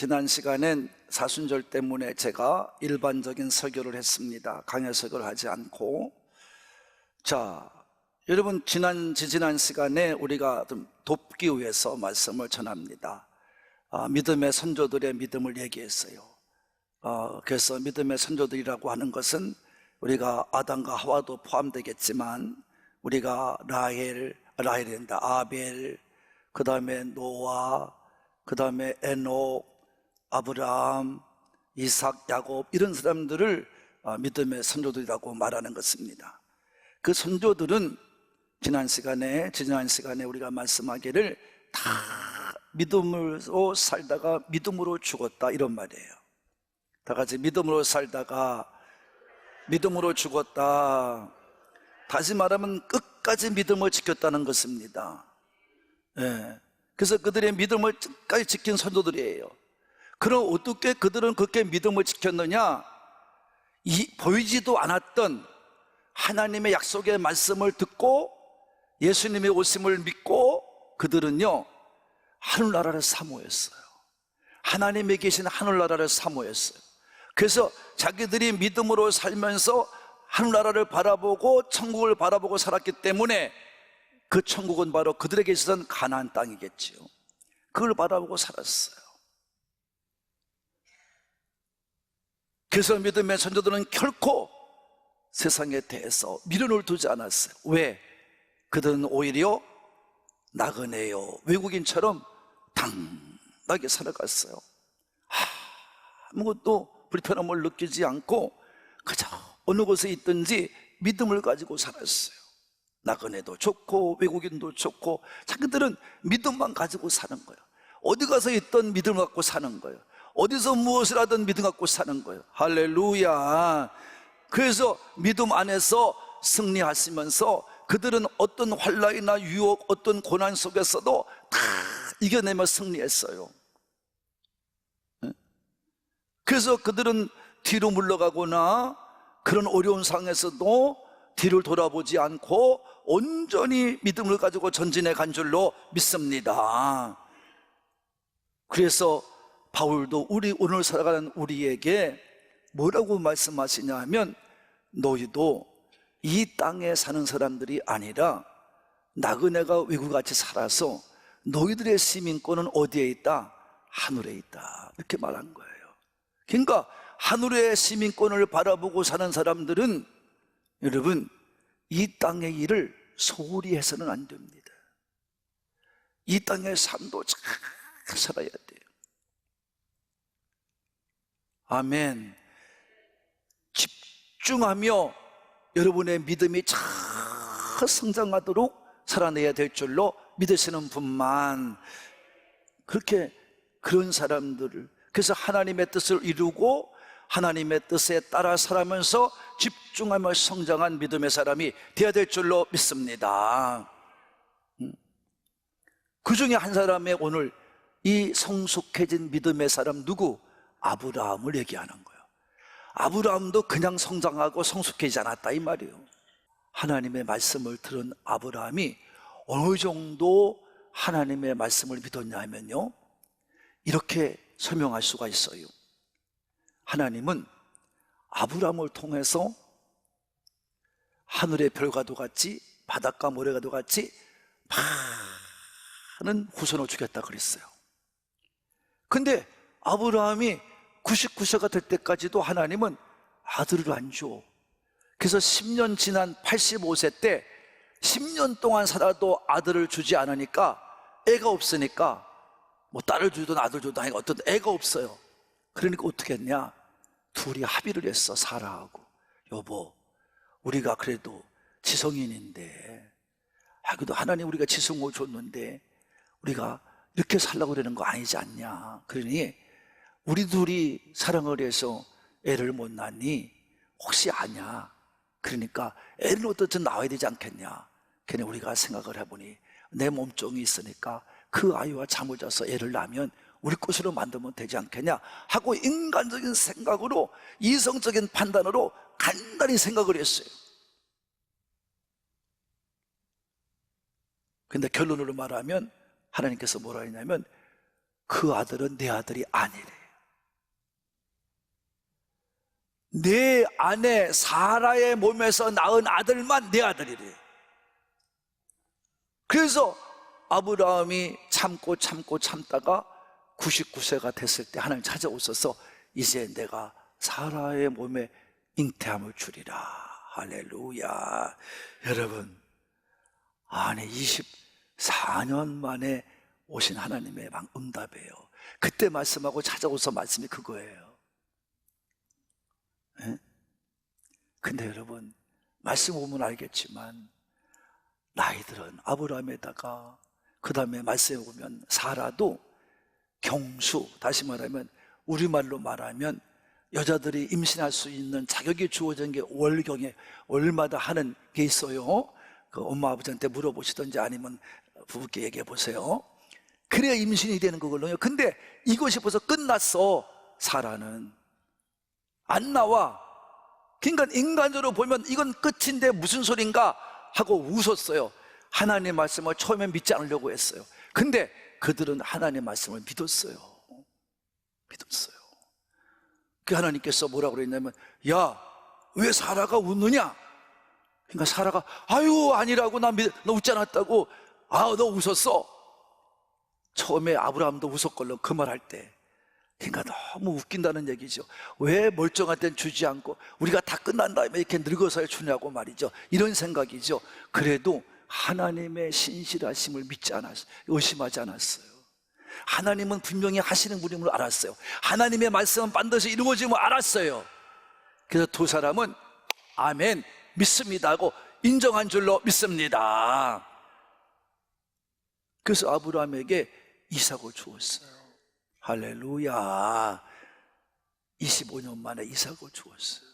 지난 시간엔 사순절 때문에 제가 일반적인 설교를 했습니다. 강요 설교를 하지 않고. 자, 여러분, 지난 시간에 우리가 좀 돕기 위해서 말씀을 전합니다. 믿음의 선조들의 믿음을 얘기했어요. 그래서 믿음의 선조들이라고 하는 것은 우리가 아담과 하와도 포함되겠지만, 우리가 라헬인다, 아벨, 그 다음에 노아, 그 다음에 에녹, 아브라함, 이삭, 야곱, 이런 사람들을 믿음의 선조들이라고 말하는 것입니다. 그 선조들은 지난 시간에 우리가 말씀하기를 다 믿음으로 살다가 믿음으로 죽었다, 이런 말이에요. 다 같이 믿음으로 살다가 믿음으로 죽었다. 다시 말하면 끝까지 믿음을 지켰다는 것입니다. 그래서 그들의 믿음을 끝까지 지킨 선조들이에요. 그럼 어떻게 그들은 그렇게 믿음을 지켰느냐? 보이지도 않았던 하나님의 약속의 말씀을 듣고 예수님의 오심을 믿고 그들은요, 하늘나라를 사모했어요. 하나님에 계신 하늘나라를 사모했어요. 그래서 자기들이 믿음으로 살면서 하늘나라를 바라보고 천국을 바라보고 살았기 때문에 그 천국은 바로 그들에게 있었던 가나안 땅이겠지요. 그걸 바라보고 살았어요. 그래서 믿음의 선조들은 결코 세상에 대해서 미련을 두지 않았어요. 왜? 그들은 오히려 나그네요, 외국인처럼 당당하게 살아갔어요. 아무것도 불편함을 느끼지 않고 그저 어느 곳에 있든지 믿음을 가지고 살았어요. 나그네도 좋고 외국인도 좋고 자기들은 믿음만 가지고 사는 거예요. 어디 가서 있던 믿음을 갖고 사는 거예요. 어디서 무엇을 하든 믿음 갖고 사는 거예요. 할렐루야. 그래서 믿음 안에서 승리하시면서 그들은 어떤 환난이나 유혹, 어떤 고난 속에서도 다 이겨내며 승리했어요. 그래서 그들은 뒤로 물러가거나 그런 어려운 상황에서도 뒤를 돌아보지 않고 온전히 믿음을 가지고 전진해 간 줄로 믿습니다. 그래서 바울도 오늘 살아가는 우리에게 뭐라고 말씀하시냐 하면, 너희도 이 땅에 사는 사람들이 아니라 나그네가 외국같이 살아서 너희들의 시민권은 어디에 있다? 하늘에 있다, 이렇게 말한 거예요. 그러니까 하늘의 시민권을 바라보고 사는 사람들은, 여러분, 이 땅의 일을 소홀히 해서는 안 됩니다. 이 땅의 삶도 잘 살아야 돼요. 아멘. 집중하며 여러분의 믿음이 잘 성장하도록 살아내야 될 줄로 믿으시는 분만, 그런 사람들을, 그래서 하나님의 뜻을 이루고 하나님의 뜻에 따라 살아면서 집중하며 성장한 믿음의 사람이 되어야 될 줄로 믿습니다. 그 중에 한 사람의 오늘 이 성숙해진 믿음의 사람, 누구? 아브라함을 얘기하는 거예요. 아브라함도 그냥 성장하고 성숙해지지 않았다, 이 말이에요. 하나님의 말씀을 들은 아브라함이 어느 정도 하나님의 말씀을 믿었냐 하면요, 이렇게 설명할 수가 있어요. 하나님은 아브라함을 통해서 하늘의 별과도 같이 바닷가 모래가도 같이 많은 후손을 주겠다 그랬어요. 근데 아브라함이 99세가 될 때까지도 하나님은 아들을 안 줘. 그래서 10년 지난 85세 때 10년 동안 살아도 아들을 주지 않으니까, 애가 없으니까, 뭐 딸을 주든 아들 주든 하니까 어떤 애가 없어요. 그러니까 어떻게 했냐, 둘이 합의를 했어. 사라하고, 여보, 우리가 그래도 지성인인데, 그래도 하나님 우리가 지성을 줬는데 우리가 이렇게 살라고 그러는 거 아니지 않냐. 그러니 우리 둘이 사랑을 해서 애를 못 낳니? 혹시 아냐? 그러니까 애를 어떻든 낳아야 되지 않겠냐. 걔네 우리가 생각을 해보니 내 몸종이 있으니까 그 아이와 잠을 자서 애를 낳으면 우리 것으로 만들면 되지 않겠냐 하고 인간적인 생각으로, 이성적인 판단으로 간단히 생각을 했어요. 근데 결론으로 말하면 하나님께서 뭐라 했냐면, 그 아들은 내 아들이 아니래. 내 아내 사라의 몸에서 낳은 아들만 내 아들이래. 그래서 아브라함이 참다가 99세가 됐을 때 하나님 찾아오셔서 이제 내가 사라의 몸에 잉태함을 주리라. 할렐루야. 여러분, 아내 24년 만에 오신 하나님의 응답이에요. 그때 말씀하고 찾아오서 말씀이 그거예요. 네? 근데 여러분, 말씀 보면 알겠지만 나이들은 아브라함에다가 그 다음에 말씀에 보면 사라도 경수, 다시 말하면 우리말로 말하면 여자들이 임신할 수 있는 자격이 주어진 게 월경에 월마다 하는 게 있어요. 그 엄마 아버지한테 물어보시든지 아니면 부부께 얘기해 보세요. 그래야 임신이 되는 거거든요. 근데 이것이 벌써 끝났어. 사라는 안 나와. 그러니까 인간적으로 보면 이건 끝인데 무슨 소린가 하고 웃었어요. 하나님의 말씀을 처음엔 믿지 않으려고 했어요. 근데 그들은 하나님의 말씀을 믿었어요. 그 하나님께서 뭐라고 그랬냐면, 야, 왜 사라가 웃느냐? 그러니까 사라가 아유 아니라고, 너 웃지 않았다고. 아, 너 웃었어. 처음에 아브라함도 웃었걸로 그 말 할 때. 그러니까 너무 웃긴다는 얘기죠. 왜 멀쩡할 땐 주지 않고 우리가 다 끝난 다음에 이렇게 늙어서야 주냐고 말이죠. 이런 생각이죠. 그래도 하나님의 신실하심을 믿지 않았어요. 의심하지 않았어요. 하나님은 분명히 하시는 분임을 알았어요. 하나님의 말씀은 반드시 이루어짐을 알았어요. 그래서 두 사람은 아멘, 믿습니다 하고 인정한 줄로 믿습니다. 그래서 아브라함에게 이삭을 주었어요. 할렐루야. 25년 만에 이삭을 주었어요.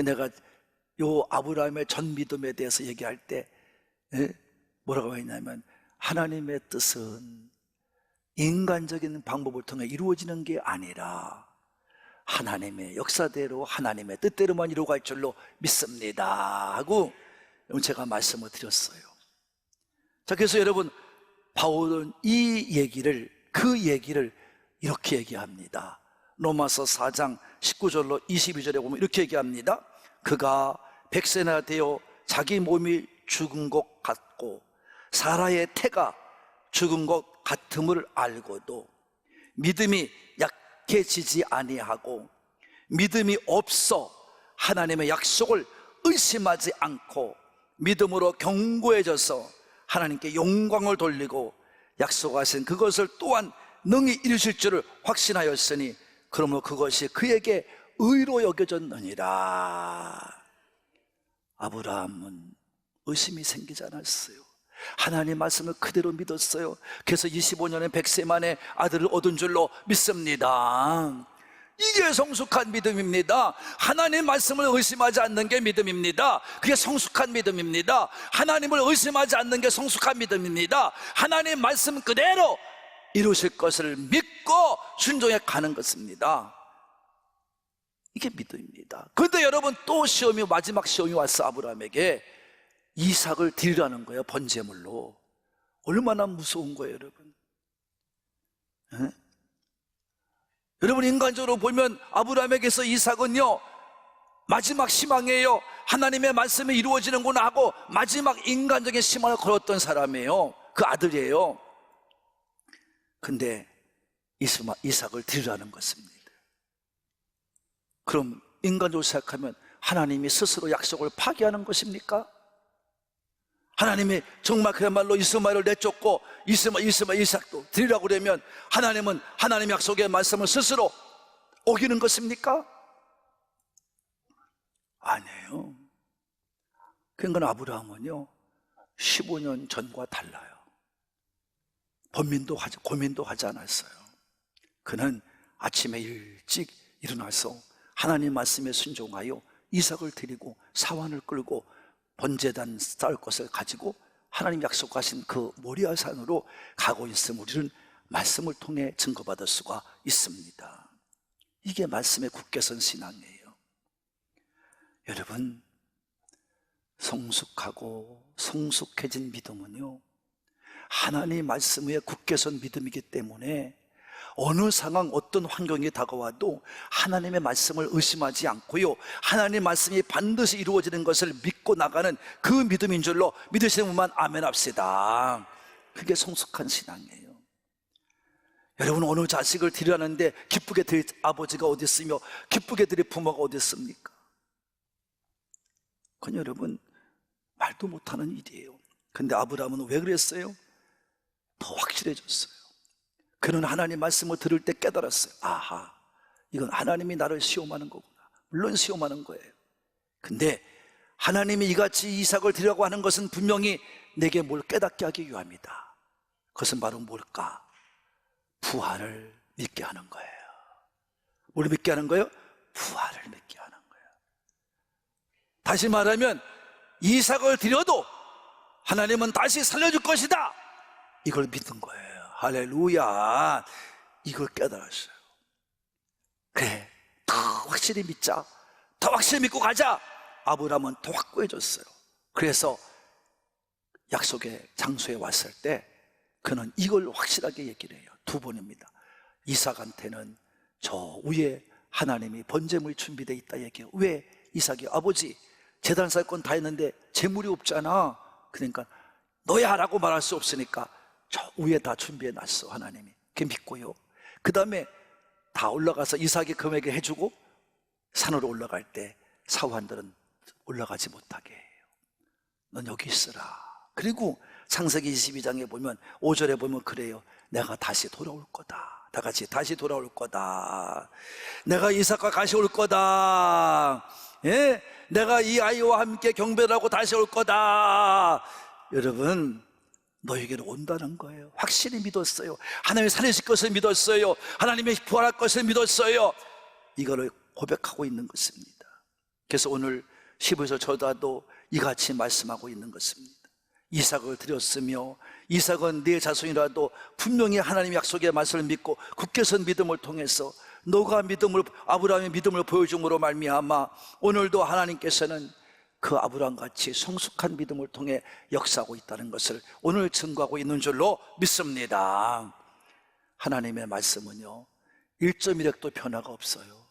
내가 요 아브라함의 전 믿음에 대해서 얘기할 때 뭐라고 했냐면, 하나님의 뜻은 인간적인 방법을 통해 이루어지는 게 아니라 하나님의 역사대로 하나님의 뜻대로만 이루어갈 줄로 믿습니다 하고 제가 말씀을 드렸어요. 자, 그래서 여러분, 바울은 그 얘기를 이렇게 얘기합니다. 로마서 4장 19절로 22절에 보면 이렇게 얘기합니다. 그가 100세나 되어 자기 몸이 죽은 것 같고 사라의 태가 죽은 것 같음을 알고도 믿음이 약해지지 아니하고 믿음이 없어 하나님의 약속을 의심하지 않고 믿음으로 견고해져서 하나님께 영광을 돌리고 약속하신 그것을 또한 능히 이루실 줄을 확신하였으니 그러므로 그것이 그에게 의로 여겨졌느니라. 아브라함은 의심이 생기지 않았어요. 하나님 말씀을 그대로 믿었어요. 그래서 25년에 100세 만에 아들을 얻은 줄로 믿습니다. 이게 성숙한 믿음입니다. 하나님 말씀을 의심하지 않는 게 믿음입니다. 그게 성숙한 믿음입니다. 하나님을 의심하지 않는 게 성숙한 믿음입니다. 하나님 말씀 그대로 이루실 것을 믿고 순종해 가는 것입니다. 이게 믿음입니다. 그런데 여러분, 또 시험이, 마지막 시험이 왔어. 아브라함에게 이삭을 드리라는 거예요. 번제물로. 얼마나 무서운 거예요, 여러분. 에? 여러분, 인간적으로 보면 아브라함에게서 이삭은요, 마지막 희망이에요. 하나님의 말씀이 이루어지는구나 하고 마지막 인간적인 희망을 걸었던 사람이에요. 그 아들이에요. 근데 이삭을 드리라는 것입니다. 그럼 인간적으로 생각하면 하나님이 스스로 약속을 파기하는 것입니까? 하나님이 정말 그야말로 이스마엘을 내쫓고 이삭도 드리라고 그러면 하나님은 하나님 약속의 말씀을 스스로 어기는 것입니까? 아니에요. 그러니까 아브라함은요 15년 전과 달라요. 고민도 하지 않았어요. 그는 아침에 일찍 일어나서 하나님 말씀에 순종하여 이삭을 드리고 사환을 끌고 번제단 쌓을 것을 가지고 하나님 약속하신 그 모리아 산으로 가고 있음을 우리는 말씀을 통해 증거받을 수가 있습니다. 이게 말씀에 굳게 선 신앙이에요. 여러분, 성숙하고 성숙해진 믿음은요 하나님 말씀 위에 굳게 선 믿음이기 때문에 어느 상황, 어떤 환경이 다가와도 하나님의 말씀을 의심하지 않고요, 하나님의 말씀이 반드시 이루어지는 것을 믿고 나가는 그 믿음인 줄로 믿으시는 분만 아멘 합시다. 그게 성숙한 신앙이에요. 여러분, 어느 자식을 드리라는데 기쁘게 드릴 아버지가 어디 있으며 기쁘게 드릴 부모가 어디 있습니까? 그건 여러분 말도 못하는 일이에요. 근데 아브라함은 왜 그랬어요? 더 확실해졌어요. 그는 하나님 말씀을 들을 때 깨달았어요. 아하, 이건 하나님이 나를 시험하는 거구나. 물론 시험하는 거예요. 근데 하나님이 이같이 이삭을 드리라고 하는 것은 분명히 내게 뭘 깨닫게 하기 위함이다. 그것은 바로 뭘까? 부활을 믿게 하는 거예요. 뭘 믿게 하는 거예요? 부활을 믿게 하는 거예요. 다시 말하면 이삭을 드려도 하나님은 다시 살려줄 것이다, 이걸 믿는 거예요. 할렐루야. 이걸 깨달았어요. 그래, 더 확실히 믿자, 더 확실히 믿고 가자. 아브라함은 더 확고해졌어요. 그래서 약속의 장소에 왔을 때 그는 이걸 확실하게 얘기를 해요. 두 번입니다. 이삭한테는 저 위에 하나님이 번제물이 준비되어 있다 얘기해요. 왜? 이삭이 아버지 제단 살 건 다 했는데 재물이 없잖아. 그러니까 너야 라고 말할 수 없으니까 저 위에 다 준비해 놨어 하나님이. 그게 믿고요, 그 다음에 다 올라가서 이삭이 금에게 해주고 산으로 올라갈 때 사환들은 올라가지 못하게 해요. 넌 여기 있으라. 그리고 창세기 22장에 보면 5절에 보면 그래요. 내가 다시 돌아올 거다. 다 같이 다시 돌아올 거다. 내가 이삭과 같이 올 거다. 예? 내가 이 아이와 함께 경배를 하고 다시 올 거다. 여러분, 너에게로 온다는 거예요. 확실히 믿었어요. 하나님이 살리실 것을 믿었어요. 하나님이 부활할 것을 믿었어요. 이거를 고백하고 있는 것입니다. 그래서 오늘 10에서 저도 이같이 말씀하고 있는 것입니다. 이삭을 드렸으며 이삭은 네 자손이라도 분명히 하나님의 약속의 말씀을 믿고 굳게 선 믿음을 통해서 너가 믿음을, 아브라함의 믿음을 보여줌으로 말미암아 오늘도 하나님께서는 그 아브라함같이 성숙한 믿음을 통해 역사하고 있다는 것을 오늘 증거하고 있는 줄로 믿습니다. 하나님의 말씀은요 1.1핵도 변화가 없어요.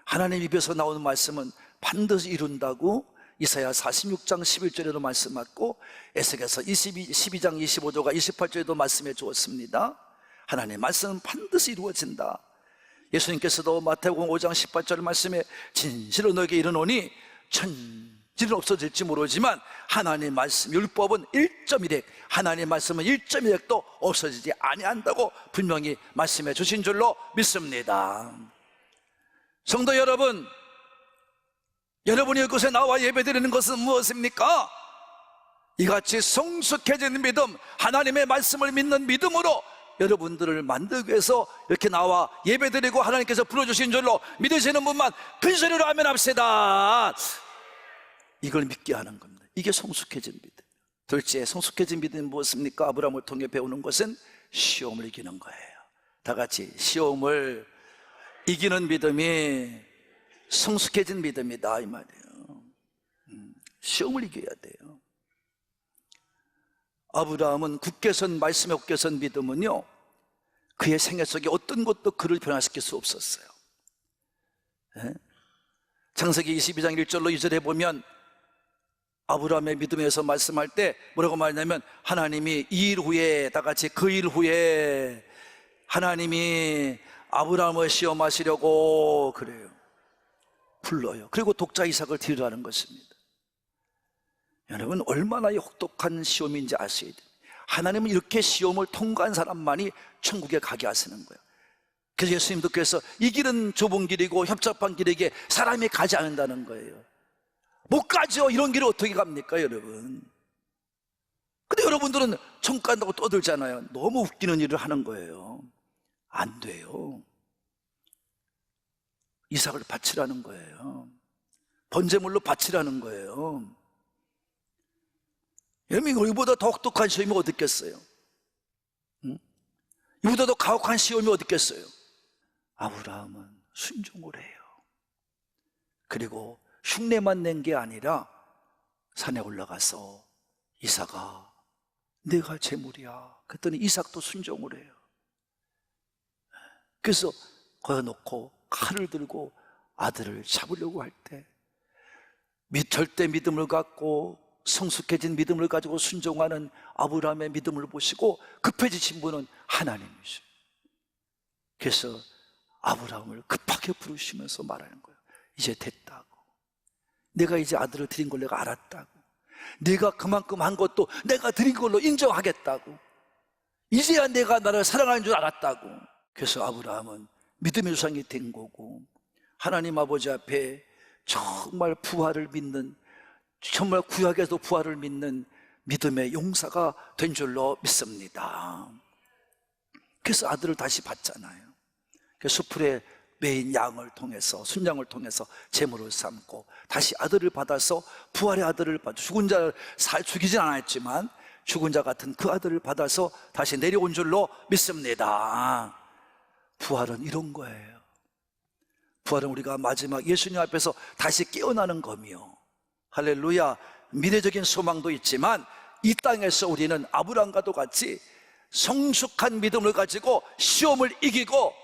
하나님 입에서 나오는 말씀은 반드시 이룬다고 이사야 46장 11절에도 말씀하고 에스겔서 12장 25절과 28절에도 말씀해 주었습니다. 하나님의 말씀은 반드시 이루어진다. 예수님께서도 마태복음 5장 18절 말씀에 진실로 너에게 이르노니 천지는 없어질지 모르지만 하나님의 말씀 율법은 1.1핵, 하나님의 말씀은 1.1핵도 없어지지 아니한다고 분명히 말씀해 주신 줄로 믿습니다. 성도 여러분, 여러분이 이곳에 나와 예배드리는 것은 무엇입니까? 이같이 성숙해지는 믿음, 하나님의 말씀을 믿는 믿음으로 여러분들을 만들기 위해서 이렇게 나와 예배드리고 하나님께서 불러주신 줄로 믿으시는 분만 큰 소리로 아멘 합시다. 이걸 믿게 하는 겁니다. 이게 성숙해진 믿음. 둘째, 성숙해진 믿음은 무엇입니까? 아브라함을 통해 배우는 것은 시험을 이기는 거예요. 다 같이 시험을 이기는 믿음이 성숙해진 믿음이다 이 말이에요. 시험을 이겨야 돼요. 아브라함은 굳게 선 말씀에 굳게 선 믿음은요 그의 생애 속에 어떤 것도 그를 변화시킬 수 없었어요. 창세기 22장 1절로 2절에 보면 아브라함의 믿음에서 말씀할 때 뭐라고 말하냐면 하나님이 이 일 후에, 다 같이 그 일 후에 하나님이 아브라함을 시험하시려고 그래요. 불러요. 그리고 독자 이삭을 드리라는 것입니다. 여러분, 얼마나 혹독한 시험인지 아셔야 돼요. 하나님은 이렇게 시험을 통과한 사람만이 천국에 가게 하시는 거예요. 그래서 예수님도 그래서 이 길은 좁은 길이고 협잡한 길에게 사람이 가지 않는다는 거예요. 못 가죠. 이런 길을 어떻게 갑니까 여러분? 근데 여러분들은 천국 간다고 떠들잖아요. 너무 웃기는 일을 하는 거예요. 안 돼요. 이삭을 바치라는 거예요. 번제물로 바치라는 거예요. 여러분, 이보다 더 혹독한 시험이 어디 있겠어요? 이보다 더 가혹한 시험이 어디 있겠어요? 아브라함은 순종을 해요. 그리고 흉내만 낸 게 아니라 산에 올라가서 이삭아 내가 제물이야 그랬더니 이삭도 순종을 해요. 그래서 거둬놓고 칼을 들고 아들을 잡으려고 할 때 절대 믿음을 갖고 성숙해진 믿음을 가지고 순종하는 아브라함의 믿음을 보시고 급해지신 분은 하나님이시죠. 그래서 아브라함을 급하게 부르시면서 말하는 거예요. 이제 됐다고. 내가 이제 아들을 드린 걸 내가 알았다고. 네가 그만큼 한 것도 내가 드린 걸로 인정하겠다고. 이제야 내가 나를 사랑하는 줄 알았다고. 그래서 아브라함은 믿음의 조상이 된 거고, 하나님 아버지 앞에 정말 부활을 믿는, 정말 구약에서 부활을 믿는 믿음의 용사가 된 줄로 믿습니다. 그래서 아들을 다시 받잖아요. 그래서 수풀에 매인 양을 통해서, 순양을 통해서 제물을 삼고 다시 아들을 받아서 부활의 아들을 받아, 죽은 자를 죽이진 않았지만 죽은 자 같은 그 아들을 받아서 다시 내려온 줄로 믿습니다. 부활은 이런 거예요. 부활은 우리가 마지막 예수님 앞에서 다시 깨어나는 거며, 할렐루야, 미래적인 소망도 있지만 이 땅에서 우리는 아브라함과도 같이 성숙한 믿음을 가지고 시험을 이기고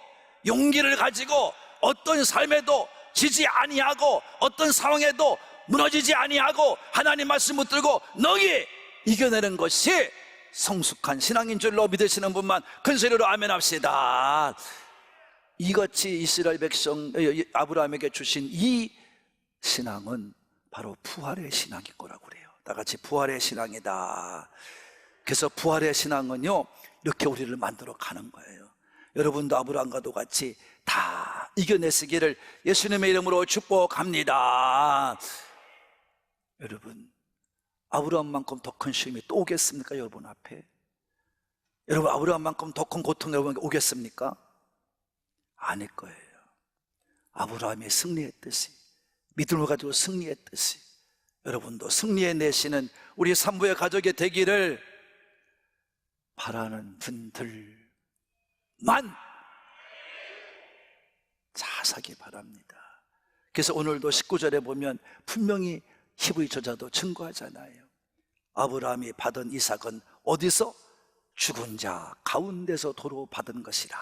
용기를 가지고 어떤 삶에도 지지 아니하고 어떤 상황에도 무너지지 아니하고 하나님 말씀 붙들고 너희 이겨내는 것이 성숙한 신앙인 줄로 믿으시는 분만 큰 소리로 아멘 합시다. 이같이 이스라엘 백성 아브라함에게 주신 이 신앙은 바로 부활의 신앙인 거라고 그래요. 다 같이 부활의 신앙이다. 그래서 부활의 신앙은요, 이렇게 우리를 만들어 가는 거예요. 여러분도 아브라함과도 같이 다 이겨내시기를 예수님의 이름으로 축복합니다. 여러분, 아브라함만큼 더 큰 시험이 또 오겠습니까? 여러분 앞에 여러분, 아브라함만큼 더 큰 고통이 여러분에게 오겠습니까? 아닐 거예요. 아브라함이 승리했듯이, 믿음을 가지고 승리했듯이 여러분도 승리해내시는 우리 산부의 가족이 되기를 바라는 분들만 자사기 바랍니다. 그래서 오늘도 19절에 보면 분명히 히브리 저자도 증거하잖아요. 아브라함이 받은 이삭은 어디서? 죽은 자 가운데서 도로 받은 것이라.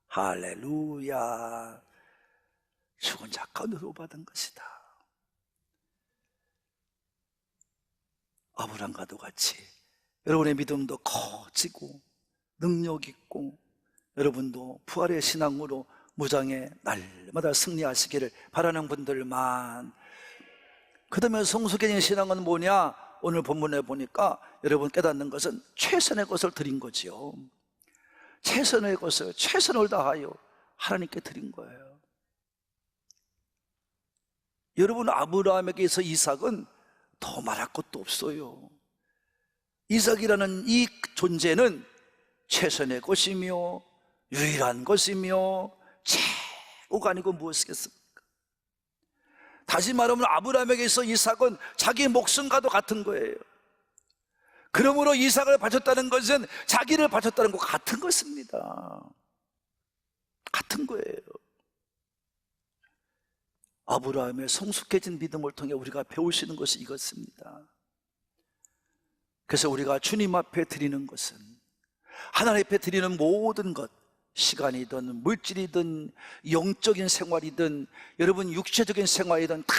할렐루야. 죽은 자 가운데서 받은 것이다. 아브라함과도 같이 여러분의 믿음도 커지고 능력 있고 여러분도 부활의 신앙으로 무장에 날마다 승리하시기를 바라는 분들만. 그 다음에 성숙해진 신앙은 뭐냐? 오늘 본문에 보니까 여러분 깨닫는 것은 최선의 것을 드린 거지요. 최선의 것을, 최선을 다하여 하나님께 드린 거예요. 여러분, 아브라함에게서 이삭은 더 말할 것도 없어요. 이삭이라는 이 존재는 최선의 것이며 유일한 것이며 최고가 아니고 무엇이겠습니까? 다시 말하면 아브라함에게서 이삭은 자기 목숨과도 같은 거예요. 그러므로 이삭을 바쳤다는 것은 자기를 바쳤다는 것과 같은 것입니다. 같은 거예요. 아브라함의 성숙해진 믿음을 통해 우리가 배울 수 있는 것이 이것입니다. 그래서 우리가 주님 앞에 드리는 것은, 하나님 앞에 드리는 모든 것, 시간이든 물질이든 영적인 생활이든 여러분 육체적인 생활이든 다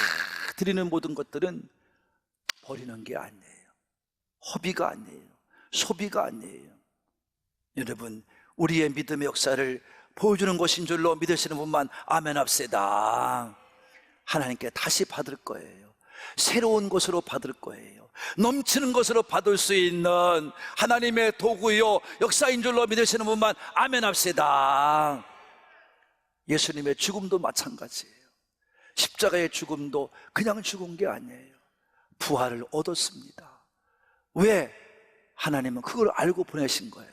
드리는 모든 것들은 버리는 게 아니에요. 허비가 아니에요. 소비가 아니에요. 여러분, 우리의 믿음의 역사를 보여주는 것인 줄로 믿으시는 분만 아멘 합시다. 하나님께 다시 받을 거예요. 새로운 것으로 받을 거예요. 넘치는 것으로 받을 수 있는 하나님의 도구요 역사인 줄로 믿으시는 분만 아멘 합시다. 예수님의 죽음도 마찬가지예요. 십자가의 죽음도 그냥 죽은 게 아니에요. 부활을 얻었습니다. 왜? 하나님은 그걸 알고 보내신 거예요.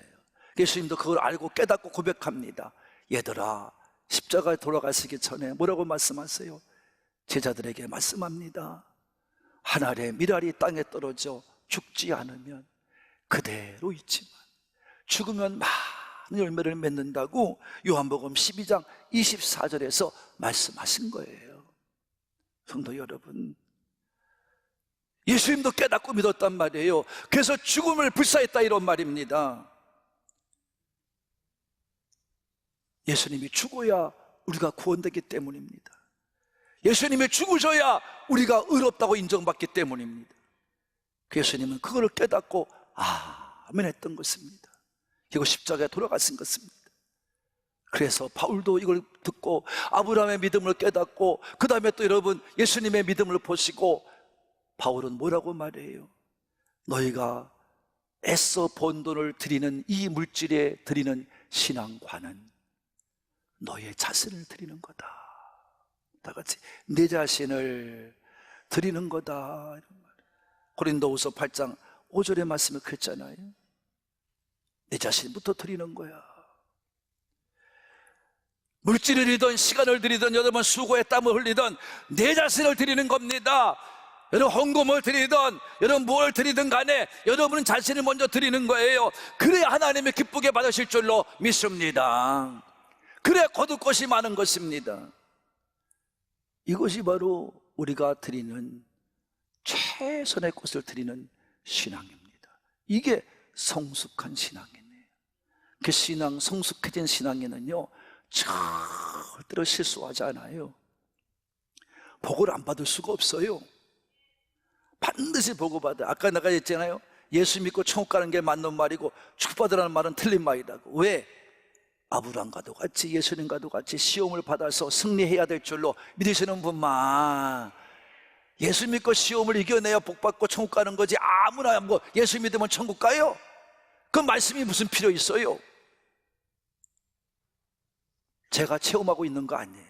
예수님도 그걸 알고 깨닫고 고백합니다. 얘들아, 십자가에 돌아가시기 전에 뭐라고 말씀하세요? 제자들에게 말씀합니다. 하늘의 밀알이 땅에 떨어져 죽지 않으면 그대로 있지만 죽으면 많은 열매를 맺는다고 요한복음 12장 24절에서 말씀하신 거예요. 성도 여러분, 예수님도 깨닫고 믿었단 말이에요. 그래서 죽음을 불사했다 이런 말입니다. 예수님이 죽어야 우리가 구원되기 때문입니다. 예수님이 죽으셔야 우리가 의롭다고 인정받기 때문입니다. 예수님은 그걸 깨닫고 아멘 했던 것입니다. 그리고 십자가에 돌아가신 것입니다. 그래서 바울도 이걸 듣고 아브라함의 믿음을 깨닫고 그 다음에 또 여러분 예수님의 믿음을 보시고 바울은 뭐라고 말해요? 너희가 애써 번 돈을 드리는 이 물질에 드리는 신앙과는 너의 자신을 드리는 거다. 다 같이 내 자신을 드리는 거다. 이런 말. 고린도후서 8장 5절의 말씀을 그랬잖아요. 내 자신부터 드리는 거야. 물질을 드리든 시간을 드리든 여러분 수고에 땀을 흘리든 내 자신을 드리는 겁니다. 여러분 헌금을 드리든 여러분 뭘 드리든 간에 여러분은 자신을 먼저 드리는 거예요. 그래야 하나님이 기쁘게 받으실 줄로 믿습니다. 그래야 거둘 것이 많은 것입니다. 이것이 바로 우리가 드리는 최선의 것을 드리는 신앙입니다. 이게 성숙한 신앙이네요. 그 신앙, 성숙해진 신앙에는요 절대로 실수하지 않아요. 복을 안 받을 수가 없어요. 반드시 복을 받아요. 아까 내가 했잖아요. 예수 믿고 천국 가는 게 맞는 말이고 축복받으라는 말은 틀린 말이라고. 왜? 아브라함과도 같이 예수님과도 같이 시험을 받아서 승리해야 될 줄로 믿으시는 분만 예수 믿고 시험을 이겨내야 복받고 천국 가는 거지. 아무나 뭐 예수 믿으면 천국 가요? 그 말씀이 무슨 필요 있어요? 제가 체험하고 있는 거 아니에요.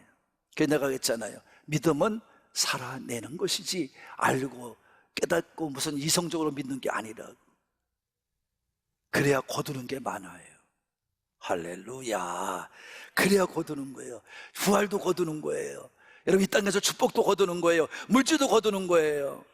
그래서 내가 했잖아요. 믿음은 살아내는 것이지 알고 깨닫고 무슨 이성적으로 믿는 게 아니라고. 그래야 거두는 게 많아요. 할렐루야. 그래야 거두는 거예요. 부활도 거두는 거예요. 여러분 이 땅에서 축복도 거두는 거예요. 물질도 거두는 거예요.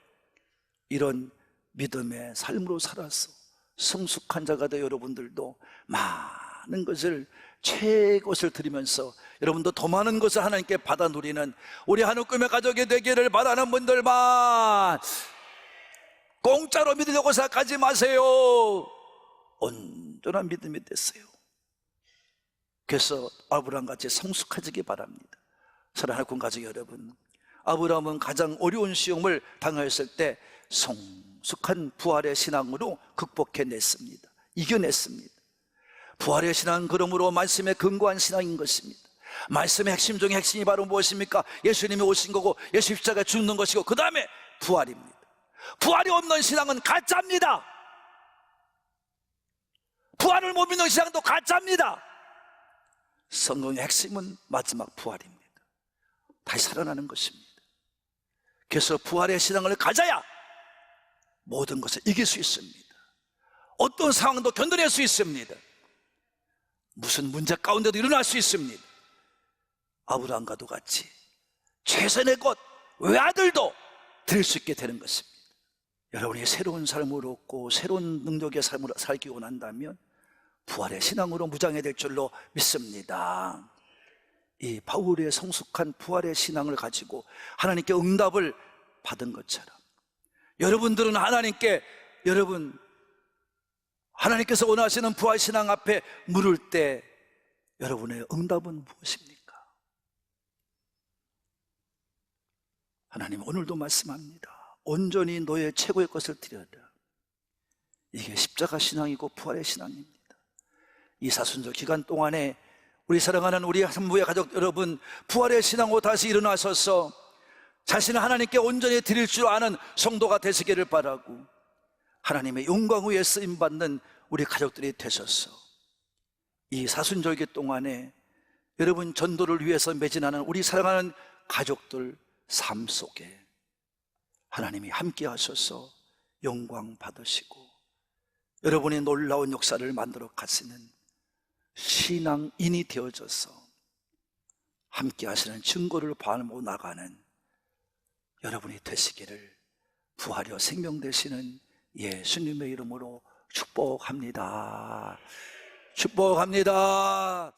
이런 믿음의 삶으로 살아서 성숙한 자가 되어 여러분들도 많은 것을 최고를 드리면서 여러분도 더 많은 것을 하나님께 받아 누리는 우리 하늘 꿈의 가족이 되기를 바라는 분들만 공짜로 믿으려고 생각하지 마세요. 온전한 믿음이 됐어요. 그래서 아브라함같이 성숙해지기 바랍니다. 사랑하는 꿈 가족 여러분, 아브라함은 가장 어려운 시험을 당하였을 때 성숙한 부활의 신앙으로 극복해냈습니다. 이겨냈습니다. 부활의 신앙은 그러므로 말씀에 근거한 신앙인 것입니다. 말씀의 핵심 중에 핵심이 바로 무엇입니까? 예수님이 오신 거고 예수 십자가에 죽는 것이고 그 다음에 부활입니다. 부활이 없는 신앙은 가짜입니다. 부활을 못 믿는 신앙도 가짜입니다. 성경의 핵심은 마지막 부활입니다. 다시 살아나는 것입니다. 그래서 부활의 신앙을 가져야 모든 것을 이길 수 있습니다. 어떤 상황도 견뎌낼 수 있습니다. 무슨 문제 가운데도 일어날 수 있습니다. 아브라함과도 같이 최선의 것 외아들도 드릴 수 있게 되는 것입니다. 여러분이 새로운 삶을 얻고 새로운 능력의 삶을 살기 원한다면 부활의 신앙으로 무장해야 될 줄로 믿습니다. 이 바울의 성숙한 부활의 신앙을 가지고 하나님께 응답을 받은 것처럼 여러분들은 하나님께서 원하시는 부활 신앙 앞에 물을 때 여러분의 응답은 무엇입니까? 하나님 오늘도 말씀합니다. 온전히 너의 최고의 것을 드려라. 이게 십자가 신앙이고 부활의 신앙입니다. 이 사순절 기간 동안에 우리 사랑하는 우리 한부의 가족 여러분, 부활의 신앙으로 다시 일어나셔서 자신을 하나님께 온전히 드릴 줄 아는 성도가 되시기를 바라고, 하나님의 영광 위에 쓰임받는 우리 가족들이 되셔서 이 사순절기 동안에 여러분 전도를 위해서 매진하는 우리 사랑하는 가족들 삶 속에 하나님이 함께 하셔서 영광 받으시고 여러분의 놀라운 역사를 만들어 가시는 신앙인이 되어져서 함께 하시는 증거를 바라보고 나가는 여러분이 되시기를 부활이여 생명 되시는 예수님의 이름으로 축복합니다. 축복합니다.